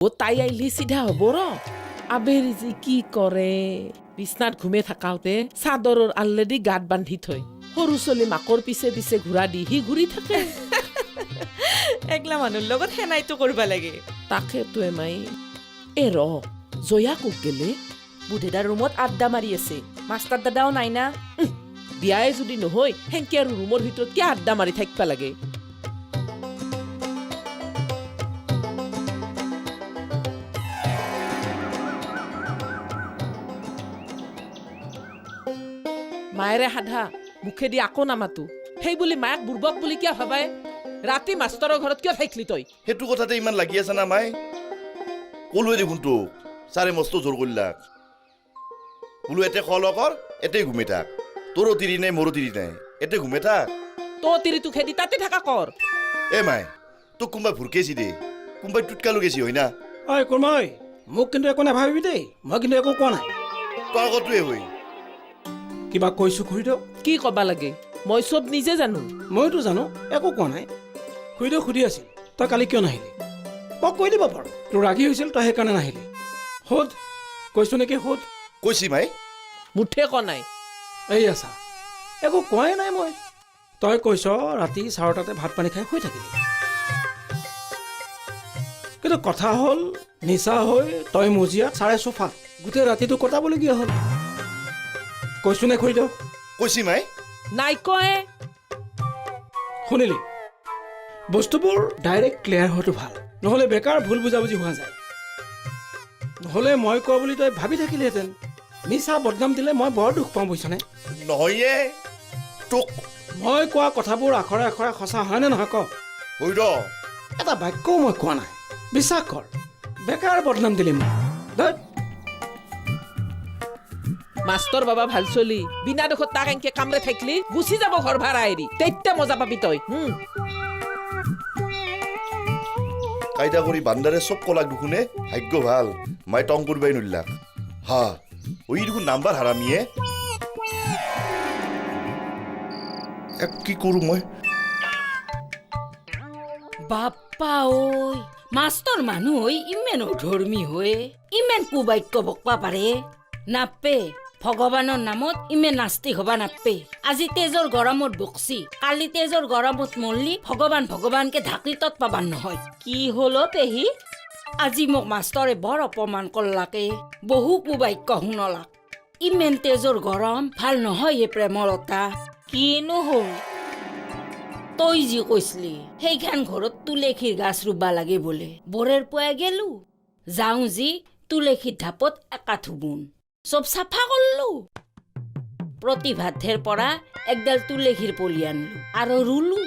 ও তাই আইলি চিধা হব ৰ আবেলি যে কি কৰে বিছনাত ঘুমে থাকাওতে চাদৰৰ আলৰেডি গাত বান্ধি থৈ সৰু চলি মাকৰ পিছে পিছে ঘূৰা দি সি ঘূৰি থাকে একলা মানুহৰ লগত হেনাইটো কৰিব লাগে তাকেতো এমাই এ ৰ জয়া কোক গেলে বুধেদাৰ ৰুমত আড্ডা মাৰি আছে মাষ্টাৰ দাদাও নাই না বিয়াই যদি নহয় হেংকে আৰু ৰুমৰ ভিতৰত কিয় আড্ডা মাৰি থাকিবা লাগে মায়েৰে সাধা মুখেদি আকৌ নামাতো সেই বুলি মায়াক বুৰ্বক বুলি কিয় ভাবাই ৰাতি মাষ্টৰৰ ঘৰত কিয় থাকিলি তই সেইটো কথাতে ইমান লাগি আছে না মাই কলোৱে দেখোন তোক ছাৰে মস্ত জোৰ কৰিলাক বোলো এতে খোৱা লোৱা কৰ এতেই ঘুমে থাক তোৰো তিৰি নাই মোৰো তিৰি নাই এতে ঘুমে থাক তই তিৰিটো খেদি তাতে থাকা কৰ এ মাই তোক কোনোবাই ভুৰকেছি দে কোনোবাই টুটকা লগাইছি হয় না ঐ কুৰমাই মোক কিন্তু একো নাভাবিবি দেই মই কিন্তু একো কোৱা নাই তই আগতোৱে হৈ কিবা কৈছো খুৰীদেউ কি কবা লাগে মই চব নিজে জানো মইতো জানো একো কোৱা নাই খুৰীদেউ সুধি আছিল তই কালি কিয় নাহিলি মই কৈ দিব পাৰোঁ তোৰ ৰাগি হৈছিল তই সেইকাৰণে নাহিলি সোধ কৈছো নেকি সোধ কৈছি মাই মুঠে ক নাই এই আছা একো কোৱাই নাই মই তই কৈছ ৰাতি ছাৰৰ তাতে ভাত পানী খাই শুই থাকিলি কিন্তু কথা হ'ল নিচা হৈ তই মজিয়াত ছাৰে চোফাত গোটেই ৰাতিটো কটাবলগীয়া হ'ল কৈছো নে খুৰীদেউ কৈছি মাই নাই কয় শুনিলি বস্তুবোৰ ডাইৰেক্ট ক্লিয়াৰ হোৱাটো ভাল নহ'লে বেকাৰ ভুল বুজাবুজি হোৱা যায় নহ'লে মই কোৱা বুলি তই ভাবি থাকিলিহেঁতেন মিছা বদনাম দিলে মই বৰ দুখ পাওঁ বুজিছনে নহয়ে তোক মই কোৱা কথাবোৰ আখৰে আখৰে সঁচা হয়নে নহয় ক হৈ ৰ এটা বাক্যও মই কোৱা নাই বিশ্বাস কৰ বেকাৰ বদনাম দিলি মোক ধেৎ। মাষ্টৰ বাবা ভাল চলি বিনা দুখত তাক এনকে কামৰে থাকিলি গুচি যাব ঘৰ ভাড়া এৰি তেতিয়া মজা পাবি তই কাইদা কৰি বান্দাৰে চব কলাক দুখুনে ভাগ্য ভাল মাই টং কৰিবাই নল্লাক হা ওই দেখোন নাম্বাৰ হাৰামিয়ে কি কৰোঁ মই বাপ্পা ঐ মাষ্টৰ মানুহ হৈ ইমান অধৰ্মী হৈ ইমান কুবাক্য বকবা পাৰে নাপে ভগৱানৰ নামত ইমান নাস্তিক হবা নাপে আজি তেজৰ গৰমত বকছি কালি তেজৰ গৰমত মৰলি ভগৱান ভগৱানকে ঢাকি তত পাবান নহয় কি হলো পেহী আজি মোক মাষ্টৰে বৰ অপমান কৰলাকে বহু কুবাক্য শুনলাক ইমান তেজৰ গৰম ভাল নহয় এই প্ৰেমলতা কিনো হ'ল তই যি কৈছিলি সেইখান ঘৰত তুলসীৰ গাছ ৰুবা লাগে বোলে বৰেৰ পুৱাই গেলো যাওঁ যি তুলসীৰ ঢাপত একাঠু বুন চব চাফা কৰলো প্ৰতিভাধেৰ পৰা একডাল তুলসীৰ পলি আনলো আৰু ৰুলো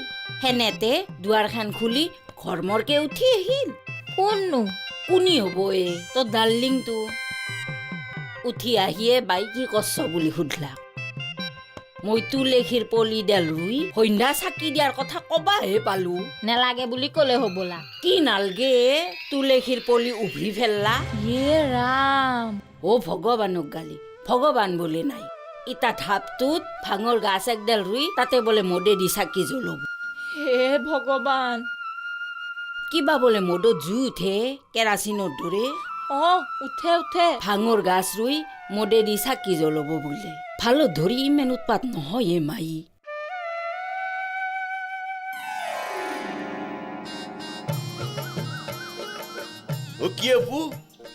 সেনেতে দুৱাৰখান খুলি ঘৰমৰকে উঠি আহিল কোননো কোনি হ'ব এ তোৰ ডাৰ্লিংটো উঠি আহিয়ে বাই কি কৰছ বুলি সুধলাক মই তুলসীৰ পলিডাল ৰুই সন্ধ্যা চাকি দিয়াৰ কথা কবাহে পালো নেলাগে বুলি কলে হ'বলা কি নালগে তুলসীৰ পলি উভৰি ফেললা ইয়ে ৰাম অ ভগৱানক গালি ভগৱান বোলে নাই ইটা ঢাপটোত ভাঙৰ গাছ একডাল ৰুই তাতে বোলে মদে দি চাকি জ্বলাব হে ভগৱান কিবা বোলে মদত জুই উঠে কেৰাচিনৰ দৰে অ উঠে উঠে ভাঙৰ গাছ ৰুই মদে দি চাকি জ্বলাব বোলে ভালো ধৰি ইমান উৎপাত নহয় মাই অ কি আপু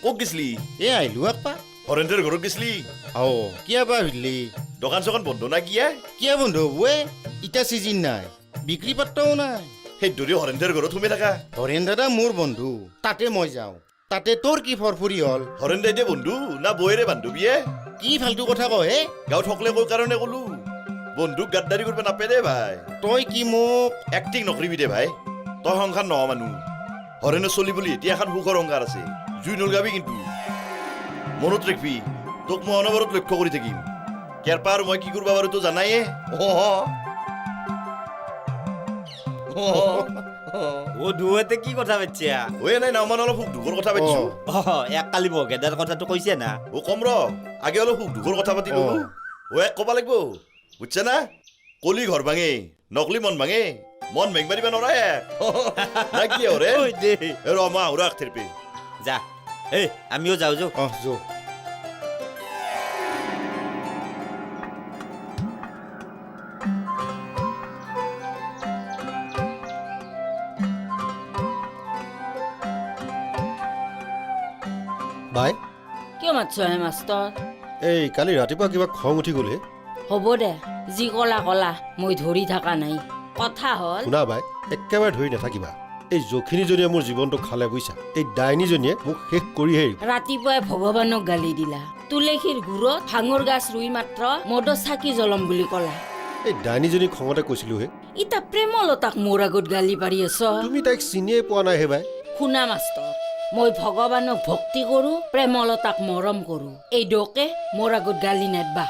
ক'ত গেছলি এ আহিলো আপা হৰেন্দ্ৰৰ ঘৰত গেছলি কিয় বা সুধিলি দোকান চোকান বন্ধ না কিয়া কিয় বন্ধ হ'ব ইটা চিজিন নাই বিক্ৰী পাত্ৰও নাই সেই দৰে হৰেন্দ্ৰৰ ঘৰত সোমাই থাকা হৰেণ দাদা মোৰ বন্ধু তাতে মই যাওঁ তাতে তোৰ কি ফৰফৰি হ'ল হৰেন দাইদে বন্ধু না বৌয়েৰে বান্ধৱীয়ে কি ফাল্টু কথা কয় হে গাঁৱত সকলে কৈ কাৰণে ক'লো বন্ধুক গাদ্দাৰি কৰিব নাপে দে ভাই তই কি মোক এক্টিং নকৰিবি দে ভাই তই সংসাৰ নহয় মানুহ হৰেণৰ চলি বুলি এতিয়া এখন সুখৰ সংসাৰ আছে জুই নলগাবি কিন্তু মনত ৰাখবি তোক মই অনবৰত লক্ষ্য কৰি থাকিম কেৰপা আৰু মই কি কৰিব পাৰো তো জানায়ে ও দুহঁতে কি কথা পাতিছা ঐ নাই না মানে অলপ সুখ দুখৰ কথা পাতিছো এক কালি বগেদাৰ কথাটো কৈছে না ও কম ৰ আগে অলপ সুখ দুখৰ কথা পাতি ললো ও এক ক'বা লাগিব বুজছা না কলি ঘৰ ভাঙে নকলি মন ভাঙে মন ভেঙবা দিবা নৰা এক কি হৰে ৰ মা আহুৰা আখতেৰ পে যা এই আমিও যাওঁ যো অহ যো বাই কিয় মাতছ হে মাষ্টৰ এই কালি ৰাতিপুৱা কিবা খং উঠি গ'লে হ'ব দে যি কলা কলা মই ধৰি থকা নাই কথা হ'ল শুনা বাই একেবাৰে ধৰি নাথাকিবা এই যখিনীজনীয়ে মোৰ জীৱনটো খালে বুইছা এই ডাইনীজনীয়ে মোক শেষ কৰিহে এৰিব। ৰাতিপুৱাই ভগৱানক গালি দিলা তুলসীৰ গুৰত ভাঙৰ গাছ ৰুই মাত্ৰ মদত চাকি জ্বলাম বুলি কলা এই ডাইনীজনী খঙতে কৈছিলোহে ইতা প্ৰেমলতাক মোৰ আগত গালি পাৰি আছ তুমি তাইক চিনিয়ে পোৱা নাই হে বাই শুনা মাষ্টৰ মই ভগৱানক ভক্তি কৰোঁ প্ৰেমলতাক মৰম কৰোঁ এই দকে মোৰ আগত গালি নেদবা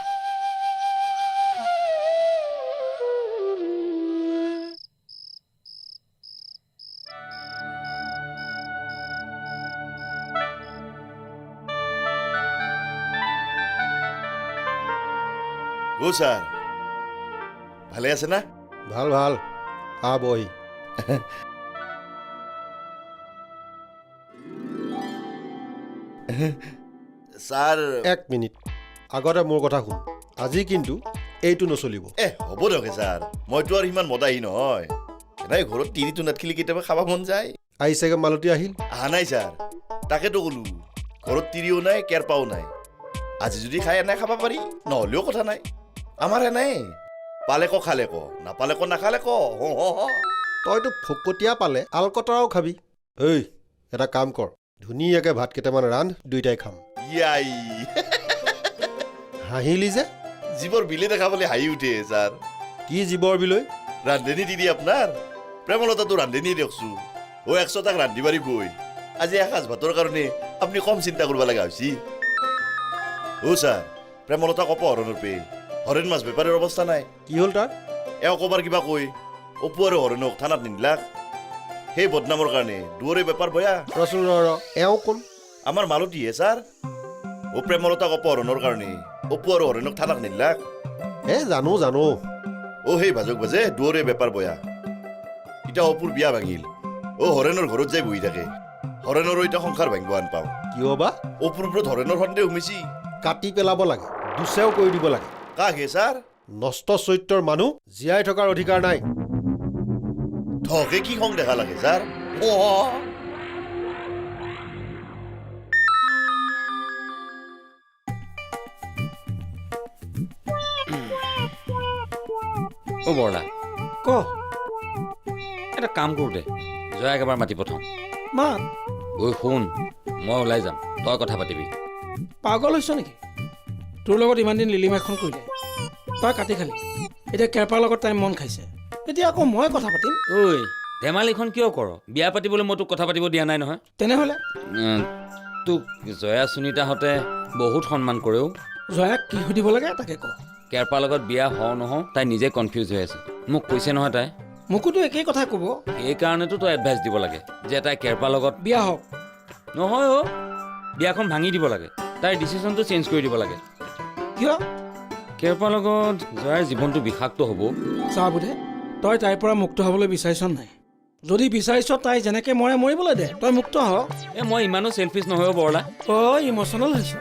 অ' ছাৰ ভালে আছে না ভাল ভাল বহি ছাৰ এক মিনিট আগতে মোৰ কথা শুন আজি কিন্তু এইটো নচলিব হ'ব দিয়ক ছাৰ মইতো আৰু ইমান মদাহী নহয় নাই ঘৰত তিৰিটো নাথাকিলে কেতিয়াবা খাব মন যায় আহিছেগে মালতী আহিল অহা নাই ছাৰ তাকেতো ক'লো ঘৰত তিৰিও নাই কেৰপাও নাই আজি যদি খাই এনাই খাব পাৰি নহ'লেও কথা নাই আমাৰ এনাই পালে ক খালে ক নাপালে ক নাখালে ক তইতো ফকতীয়া পালে আলকতৰাও খাবি ঐ এটা কাম কৰ ধুনীয়াকে ভাত কেইটামান ৰান্ধ দুইটাই খাম ইয়াই হাঁহিলি যে জীৱৰ বিলে দেখা পালে হাঁহি উঠে ছাৰ কি জীৱৰ বিলৈ ৰান্ধনি দিদি আপোনাৰ প্ৰেমলতাটো ৰান্ধনি দিয়কচোন একশ তাক ৰান্ধি বাঢ়ি গৈ আজি এসাঁজ ভাতৰ কাৰণে আপুনি কম চিন্তা কৰিব লগা হৈছে ছাৰ প্ৰেমলতাক অপহৰণৰ পে হৰেণ মাছ বেপাৰীৰ অৱস্থা নাই কি হ'ল তাৰ ক'বাৰ কিবা কৈ অপু আৰু হৰেণক থানাত নিদিলাক সেই বদনামৰ কাৰণে দুৱৰে বেপাৰ বয়া ৰচোন কোন আমাৰ মালতীহে ছাৰ প্ৰেমলতাক অপহৰণৰ কাৰণে অপু আৰু হৰেণক থানাত নিদিলাক জানো জানো সেই ভাজক ভাজে দুৱৰে বেপাৰ বয়া এতিয়া অপুৰ বিয়া ভাঙিল হৰেণৰ ঘৰত যাই বহি থাকে হৰেণৰো এতিয়া সংসাৰ ভাঙিব আন পাওঁ কিয় বা অপুৰ ওপৰত হৰেণৰ সন্দেহ সোমাইছি কাটি পেলাব লাগে দুচেও কৰি দিব লাগে কাক হে ছাৰ নষ্ট চৰিত্ৰৰ মানুহ জীয়াই থকাৰ অধিকাৰ নাই ধকে কি খং দেখা লাগে ছাৰ অ' বৰলা ক এটা কাম কৰোঁ দে জয়াক এবাৰ মাতি পঠাওঁ মা ঐ শুন মই ওলাই যাম তই কথা পাতিবি পাগল হৈছ নেকি তোৰ লগত ইমান দিন লিলিমাখন কৰিলে তই কাটি খালি এতিয়া কেৰপাৰ লগত তাই মন খাইছে এতিয়া আকৌ মই কথা পাতিম ঐ ধেমালিখন কিয় কৰ বিয়া পাতিবলৈ মই তোক কথা পাতিব দিয়া নাই নহয় তেনেহ'লে তোক জয়া সুনীতাহঁতে বহুত সন্মান কৰেও জয়াক কি সুধিব লাগে তাকে ক কেৰপাৰ লগত বিয়া হওঁ নহওঁ তাই নিজে কনফিউজ হৈ আছে মোক কৈছে নহয় তাই মোকোতো একেই কথা ক'ব সেইকাৰণেতো তই এডভাইচ দিব লাগে যে তাই কেৰপাৰ লগত বিয়া হওক নহয় বিয়াখন ভাঙি দিব লাগে তাইৰ ডিচিশ্যনটো চেঞ্জ কৰি দিব লাগে কিয় কেৰপাৰ লগত জয়াৰ জীৱনটো বিষাক্ত হ'ব চা বোধে তই তাইৰ পৰা মুক্ত হ'বলৈ বিচাৰিছ নাই যদি বিচাৰিছ তাই যেনেকৈ মৰে মৰিবলৈ দে তই মুক্ত হ মই ইমানো চেলফিছ নহয় বৰলা ইম'চনেল হৈছ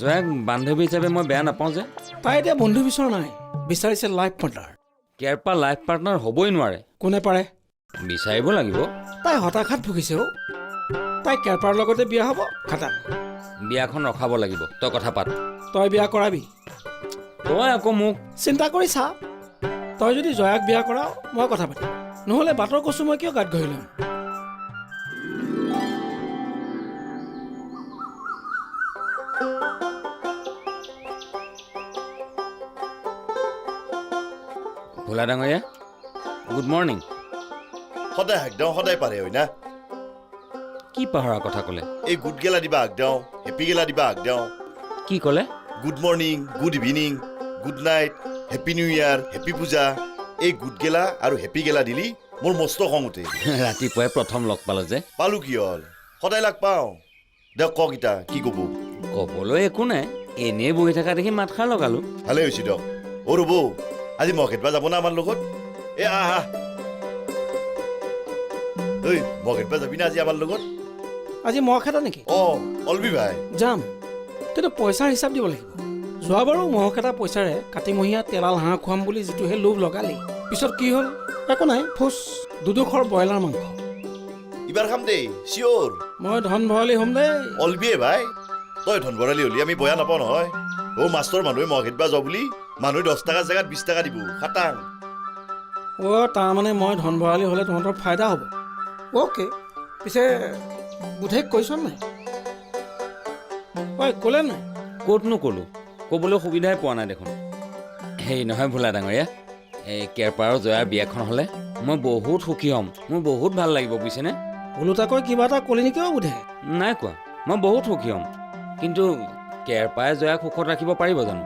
জয়াক বান্ধৱী হিচাপে মই বেয়া নাপাওঁ যে তাই এতিয়া বন্ধু বিচৰা নাই বিচাৰিছে লাইফ পাৰ্টনাৰ কেৰপাৰ লাইফ পাৰ্টনাৰ হ'বই নোৱাৰে কোনে পাৰে বিচাৰিব লাগিব তাই হতাশাত ভুগিছে তাই কেৰপাৰ লগতে বিয়া হ'ব খাটাং বিয়াখন ৰখাব লাগিব তই কথা পাত তই বিয়া কৰাবি তই আকৌ মোক চিন্তা কৰি চা তই যদি জয়াক বিয়া কৰাও মই কথা পাতিম নহ'লে বাটৰ কচু মই কিয় গাত ঘঁহি ল'ম ভোলা ডাঙৰীয়া গুড মৰ্ণিং সদায় হাক দিওঁ সদায় পাৰে হয় না কি পাহৰা কথা ক'লে এই গুড গেলা দিবা হাক দিওঁ হেপী গেলা দিবা হাক দিওঁ কি ক'লে good morning good evening good night happy new ইয়াৰ হেপী পূজা এই গুড গেলা আৰু হেপী গেলা দিলি মোৰ মস্ত খং উঠে ৰাতিপুৱাই প্ৰথম লগ পালো যে পালো কি হ'ল সদায় লাগ পাওঁ দিয়ক কওক ইতা কি ক'ব ক'বলৈ একো নাই এনেই বহি থকা দেখি মাতষাৰ লগালো ভালেই হৈছে দিয়ক ৰ'ব আজি মহ খেদবা যাব না আমাৰ লগত আহ ঐ মগ খেদবা যাবি না আজি আমাৰ লগত আজি মহ খেদা নেকি অলবি ভাই যাম কিন্তু পইচাৰ হিচাপ দিব লাগিব যোৱাবাৰো মহ খেদা পইচাৰে কাতিমহীয়া তেলাল হাঁহ খুৱাম বুলি যিটোহে লোভ লগালি পিছত কি হ'ল একো নাই ফুচ দুডোখৰ ব্ৰইলাৰ মাংস ইবাৰ খাম দেই চিয়'ৰ মই ধন ভৰালি হ'ম দেই অলবিয়ে ভাই তই ধন ভৰালি হ'লি আমি বয়া নাপাওঁ নহয় মাষ্টৰ মানুহে মহ খেদবা যাওঁ বুলি মানুহে 10 টকা জেগাত 20 টকা দিব খাটাং তাৰমানে মই ধন ভৰালি হ'লে তহঁতৰ ফাইদা হ'ব অ'কে পিছে বুধেক কৈছ নাই ঐ ক'লে নাই ক'তনো ক'লো ক'বলৈ সুবিধাই পোৱা নাই দেখোন হেৰি নহয় ভোলা ডাঙৰীয়া এই কেৰপাৰৰ জয়াৰ বিয়াখন হ'লে মই বহুত সুখী হ'ম মোৰ বহুত ভাল লাগিব বুজিছেনে ওলোটাকৈ কিবা এটা ক'লি নেকি বুধে নাই কোৱা মই বহুত সুখী হ'ম কিন্তু কেৰপাৰে জয়াক সুখত ৰাখিব পাৰিব জানো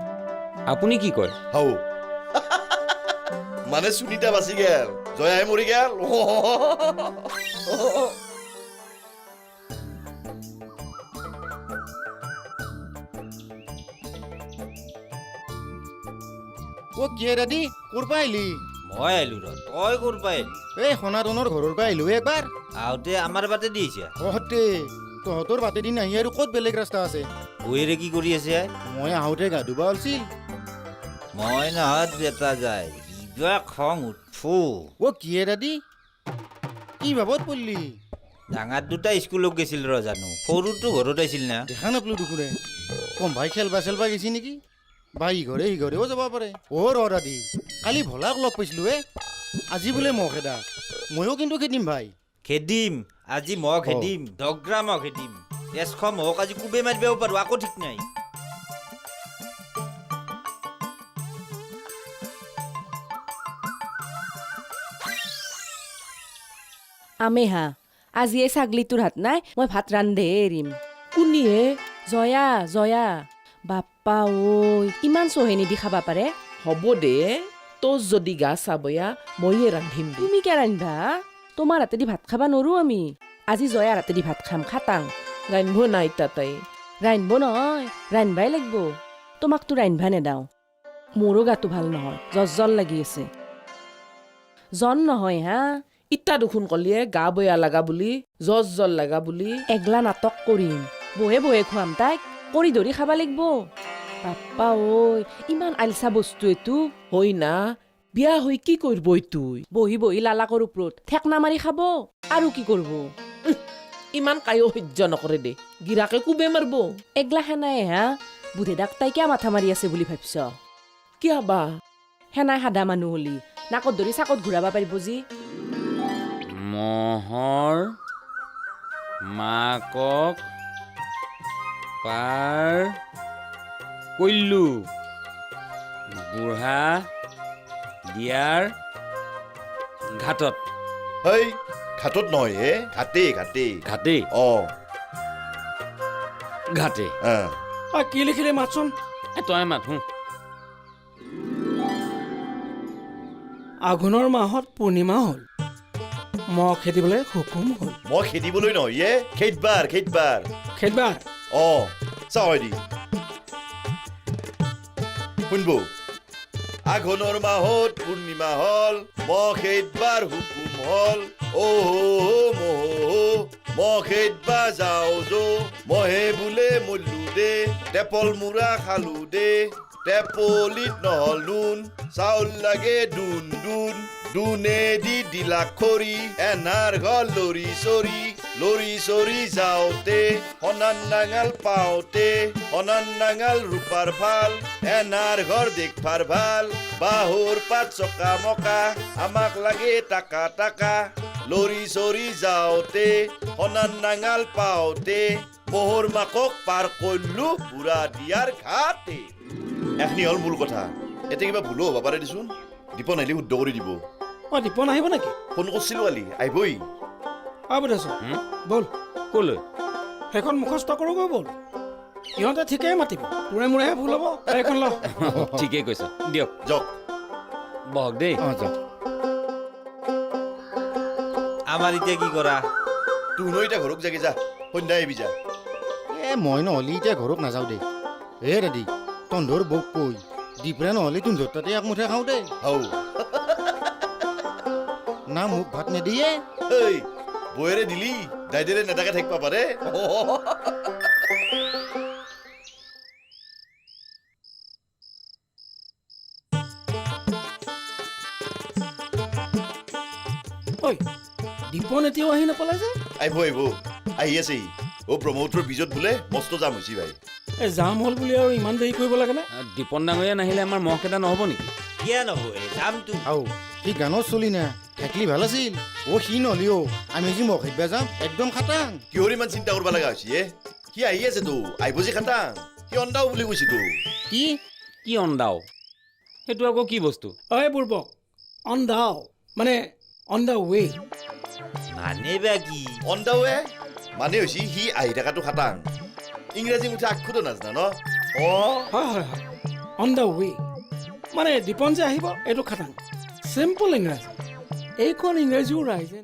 আপুনি কি কয় হাও মানে সুনিতা বাচি গেল জয়াই মৰি গেল কিহে দাদি ক'ৰ পৰা আহিলি মই আহিলো ৰ তই ক'ৰ পাই এই সনাতনৰ ঘৰৰ পৰা আহিলো একবাৰ আহোঁতে আমাৰ বাটে দিছে তহঁতে তহঁতৰ বাটেদি নাহি আৰু ক'ত বেলেগ ৰাস্তা আছে বৌয়েৰে কি কৰি আছে মই আহোঁতে গা ধুবা ওলছিল মই নাহাত বেটা যায় কিবা খং উঠো কিহে দাদি কি ভাবত পৰিলি ডাঙৰ দুটা স্কুলত গৈছিল ৰ জানো সৰুটো ঘৰত আহিছিল না দেখা নাপলো দুখুৰে কম ভাই খেলবা চেলবা গেছি নেকি বা ইঘৰেও যাব পাৰে ৰ দাদি কালি ভলাক লগ পাইছিলো আজি বোলে মহ খেদা ময়ো কিন্তু খেদিম ভাই খেদিম আজি মই খেদিম দগৰা মই খেদিম 100 মহক আজি কোবে মাৰিবও পাৰো আকৌ ঠিক নাই আমে হা আজি এই ছাগলীটোৰ হাত নাই মই ভাত ৰান্ধে এৰিম কোনিয়ে জয়া জয়া বাপ্পা ঐ ইমান চহেনি দি খাবা পাৰে হ'ব দে তোৰ যদি গা চাবয়া ময়ে ৰান্ধিম দে তুমি কিয় ৰান্ধবা তোমাৰ হাতেদি ভাত খাবা নৰো আমি আজি জয়াৰ হাতেদি ভাত খাম খাটাং ৰান্ধিব নাই তাই ৰান্ধব নহয় ৰান্ধবাই লাগিব তোমাকতো ৰান্ধবা নেদাওঁ মোৰো গাটো ভাল নহয় জ্বৰ লাগি আছে জন নহয় হা ইটা দেখোন কলিয়ে গা বয়া লাগা বুলি জ্বৰ লাগা বুলি এগলা নাটক কৰিম বহে বহে খুৱাম তাইক কৰি ধৰি খাবা লাগিব বাপ্পা ঐ ইমান আলচা বস্তু এইটো হৈ না বিয়া হৈ কি কৰিব তুই বহি বহি লালাকৰ ওপৰত ঠেকনা মাৰি খাব আৰু কি কৰিব ইমান কায়ো সহ্য নকৰে দে গিৰাকে কোবে মাৰব এগলা সেনাই হা বুধে দাক তাই কিয় মাথা মাৰি আছে বুলি ভাবিছ কিয় বা সেনাই সাদা মানুহ হলি নাকত ধৰি চাকত ঘূৰাব পাৰিব যি মহৰ মাকক পাৰ কল্লু বুঢ়া দিয়াৰ ঘাটত হেই ঘাটত নহয় ঘাটে ঘাটে ঘাটেই ঘাটে কি লিখিলে মাতচোন তই মাত আঘোণৰ মাহত পূৰ্ণিমা হ'ল মহ খেদিবলৈ হুকুম হ'ল মই খেদিবলৈ নহয় খেদবাৰ খেদবাৰ চাহদি শুনব আঘোণৰ মাহত পূৰ্ণিমা হ'ল মহ খেদবাৰ হুকুম হ'ল মহ খেদবা যাওঁ যো মহে বোলে মল্লু দে টেপল মূৰা খালো দে টেপলিত নহল নুন চাউল লাগে দুন দুন দুনে দি দিলা খৰি এনাৰ ঘৰ লৰি চৰি যাওঁতে সনান নাঙাল পাওঁতে সনান নাঙাল ৰূপাৰ ভাল এনাৰ ঘৰ দেখভাৰ ভাল বাহুৰ পাত চকা মকা আমাক লাগে টাকা টাকা লৰি চৰি যাওঁতে সনান নাঙাল পাওঁতে মহৰ মাকক পাৰ কৰিলো বুঢ়া দিয়াৰ ঘাটে এখনি হ'ল মূল কথা এতিয়া কিবা ভুলো হ'ব পাৰে দেচোন দীপন আহিলে শুদ্ধ কৰি দিব দীপন আহিব নেকি ফোন কৰিছিলো কালি আহিবই বুধাচোন ব'ল ক'লৈ সেইখন মুখস্থ কৰোগৈ ব'ল ইহঁতে ঠিকেই মাতিব মূৰে মূৰেহে ভুল হ'ব এইখন ল ঠিকেই কৈছ দিয়ক যাওক বহক দেই আমাৰ এতিয়া কি কৰা তুনো এতিয়া ঘৰক যাগে যা সন্ধ্যা আহিবি যা মই নহ'লে এতিয়া ঘৰত নাযাওঁ দেই দাদি তন্ধৰ বৌক কৈ দীপৰা নহ'লে তুন্ধৰ তাতে একমুঠে খাওঁ দেই হাও না মোক ভাত নিদিয়ে এই বৌয়েৰে দিলি দাইদেৰে নেতাকে থাকিব পাৰে ঐ দীপন এতিয়াও আহি নাপালে যে আহিব আহিব আহি আছে অ ব্ৰহ্মপুত্ৰৰ বীজত বোলে মস্ত জাম হৈছে ভাই এই জাম হ'ল বুলি আৰু ইমান দেৰি কৰিব লাগে নে দীপন ডাঙৰীয়া নাহিলে আমাৰ মহকেইটা নহ'ব নেকি কিয় নহয় যামতো আও সি গানত চলি না থাকিলি ভাল আছিল সি নহলি আমি যি মহ খেদবা যাম একদম খাটাং কিহৰ ইমান চিন্তা কৰিব লগা হৈছে সি আহি আছে তো আহিব যে খাটাং সি অন্দাও বুলি কৈছে তো কি কি অন্দাও সেইটো আকৌ কি বস্তু ঐ বুৰ্বক অন দাও মানে অন দ্য ৱে মানে বা কি অন্দাৱে মানে হৈছে সি আহি থকাটো খাটাং ইংৰাজী মুঠে আখুতো নাজানা ন হয় হয় হয় অন দ্য ৱে মানে দীপন যে আহিব এইটো খাটাং চিম্পল ইংৰাজী এইখন ইংৰাজীও ৰাইজে